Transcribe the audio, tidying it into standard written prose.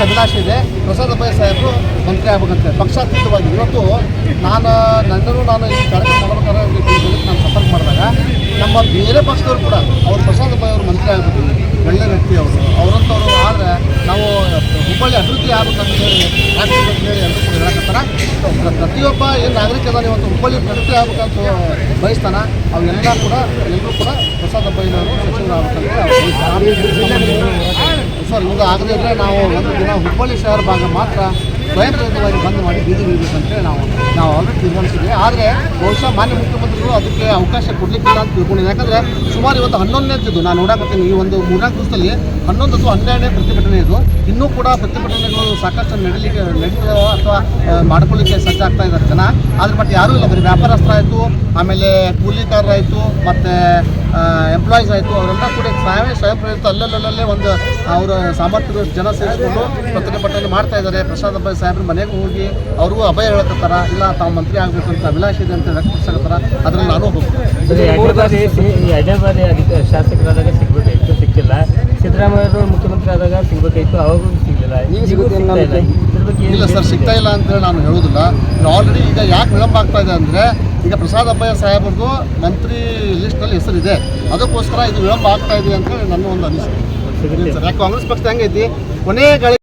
ಅಭಿಲಾಷೆ ಇದೆ. ಪ್ರಸಾದ್ ಅಬ್ಬಯ್ಯ ಸಾಹೇಬರು ಮಂತ್ರಿ ಆಗ್ಬೇಕಂತೆ ಪಕ್ಷಾತೀತವಾಗಿ. ಇವತ್ತು ನಾನು ಈ ಕಾರ್ಯಕ್ರಮ ಮಾಡಬೇಕಾದ್ರೆ ನಾನು ಸಂಪರ್ಕ ಮಾಡಿದಾಗ ನಮ್ಮ ಬೇರೆ ಪಕ್ಷದವರು ಕೂಡ ಅವರು ಪ್ರಸಾದ್ ಅಬ್ಬಯ್ಯ ಅವರು ಮಂತ್ರಿ ಆಗಬೇಕು, ಒಳ್ಳೆ ವ್ಯಕ್ತಿ ಅವರಂಥವ್ರು ಆದರೆ ನಾವು ಹುಬ್ಬಳ್ಳಿ ಅಭಿವೃದ್ಧಿ ಆಗ್ಬೇಕಂತ ಹೇಳಿ ಆಗ್ಬೇಕಂತ ಹೇಳಿ ಎಲ್ಲರೂ ಕೂಡ ಹೇಳಕತ್ತಾರ. ಪ್ರತಿಯೊಬ್ಬ ಏನು ನಾಗರಿಕ ಅದಾನೆ ಇವತ್ತು ಹುಬ್ಬಳ್ಳಿ ಪ್ರಗತಿ ಆಗ್ಬೇಕಂತ ಬಯಸ್ತಾನ. ಅವೆಲ್ಲ ಕೂಡ ಎಲ್ಲರೂ ಕೂಡ ಪ್ರಸಾದ್ ಅಬ್ಬಯ್ಯನವರು ಸಚಿವರಾಗಬೇಕಂತ ಸರ್. ಇವಾಗ ಆಗದೇ ಇದ್ದರೆ ನಾವು ಒಂದು ದಿನ ಹುಬ್ಬಳ್ಳಿ ಶಹರ ಭಾಗ ಮಾತ್ರ ಸ್ವಯಂ ಪ್ರೇರಿತವಾಗಿ ಬಂದ್ ಮಾಡಿ ಬೀದಿ ಬೀಳ್ಬೇಕಂತೇಳಿ ನಾವು ಆಲ್ರೆಡಿ ತೀರ್ಮಾನಿಸಿದ್ವಿ. ಆದರೆ ಬಹುಶಃ ಮಾನ್ಯ ಮುಖ್ಯಮಂತ್ರಿಗಳು ಅದಕ್ಕೆ ಅವಕಾಶ ಕೊಡಲಿಕ್ಕಿಲ್ಲ ಅಂತ ತಿಳ್ಕೊಂಡಿದ್ದೆ. ಯಾಕಂದರೆ ಸುಮಾರು ಇವತ್ತು 11ನೇದ್ದು ನಾನು ನೋಡಕತ್ತೀನಿ. ಈ ಒಂದು 3-4 ದಿವಸದಲ್ಲಿ 11 ಅಥವಾ 12ನೇ ಪ್ರತಿಭಟನೆ ಇದು. ಇನ್ನೂ ಕೂಡ ಪ್ರತಿಭಟನೆಗಳು ಸಾಕಷ್ಟು ನಡೀತಾವ ಅಥವಾ ಮಾಡ್ಕೊಳ್ಳಿಕ್ಕೆ ಸಜ್ಜಾಗ್ತಾ ಇದ್ದಾರೆ ಜನ. ಆದ್ರೆ ಬಟ್ ಯಾರೂ ಇಲ್ಲ, ಬರೀ ವ್ಯಾಪಾರಸ್ಥರು ಆಯಿತು, ಆಮೇಲೆ ಕೂಲಿಕಾರರಾಯಿತು, ಮತ್ತು ಎಂಪ್ಲಾಯೀಸ್ ಆಯಿತು, ಅವರೆಲ್ಲ ಕೂಡ ಸ್ವಯಂ ಪ್ರೇರಿತ ಅಲ್ಲಲ್ಲೇ ಒಂದು ಅವರ ಸಾಮರ್ಥ್ಯ ಜನ ಸೇರಿಸ್ಕೊಂಡು ಪ್ರತಿಭಟನೆ ಮಾಡ್ತಾ ಇದ್ದಾರೆ. ಪ್ರಸಾದ್ ಅಬ್ಬಯ್ಯ ಸಾಹೇಬ್ರ ಮನೆಗೆ ಹೋಗಿ ಅವ್ರಿಗೂ ಅಭಯ ಹೇಳಕತ್ತಾರ, ಇಲ್ಲ ತಾವು ಮಂತ್ರಿ ಆಗಬೇಕಂತ ಅಭಿಲಾಷೆ ಇದೆ ಅಂತ ವ್ಯಕ್ತಪಡಿಸಕತ್ತಾರ. ಅದ್ರಲ್ಲಿ ನಾನು ಶಾಸಕರಾದಾಗ ಸಿಕ್ಕಿಲ್ಲ, ಸಿದ್ದರಾಮಯ್ಯವರು ಮುಖ್ಯಮಂತ್ರಿ ಆದಾಗ ಸಿಗಬೇಕಾಯಿತು, ಅವಾಗೂ ಸಿಗಲಿಲ್ಲ. ಇಲ್ಲ ಸರ್, ಸಿಗ್ತಾ ಇಲ್ಲ ಅಂತೇಳಿ ನಾನು ಹೇಳೋದಿಲ್ಲ. ಆಲ್ರೆಡಿ ಈಗ ಯಾಕೆ ವಿಳಂಬ ಆಗ್ತಾ ಇದೆ ಅಂದರೆ ಈಗ ಪ್ರಸಾದ್ ಅಬ್ಬಯ್ಯ ಸಾಹೇಬ್ರದ್ದು ಮಂತ್ರಿ ಲಿಸ್ಟ್ನಲ್ಲಿ ಹೆಸರಿದೆ, ಅದಕ್ಕೋಸ್ಕರ ಇದು ವಿಳಂಬ ಆಗ್ತಾ ಇದೆ ಅಂತೇಳಿ ನನ್ನ ಒಂದು ಅನಿಸಿಕೆ. ಯಾಕೆ ಕಾಂಗ್ರೆಸ್ ಪಕ್ಷದ ಹೆಂಗೈತಿ ಕೊನೆ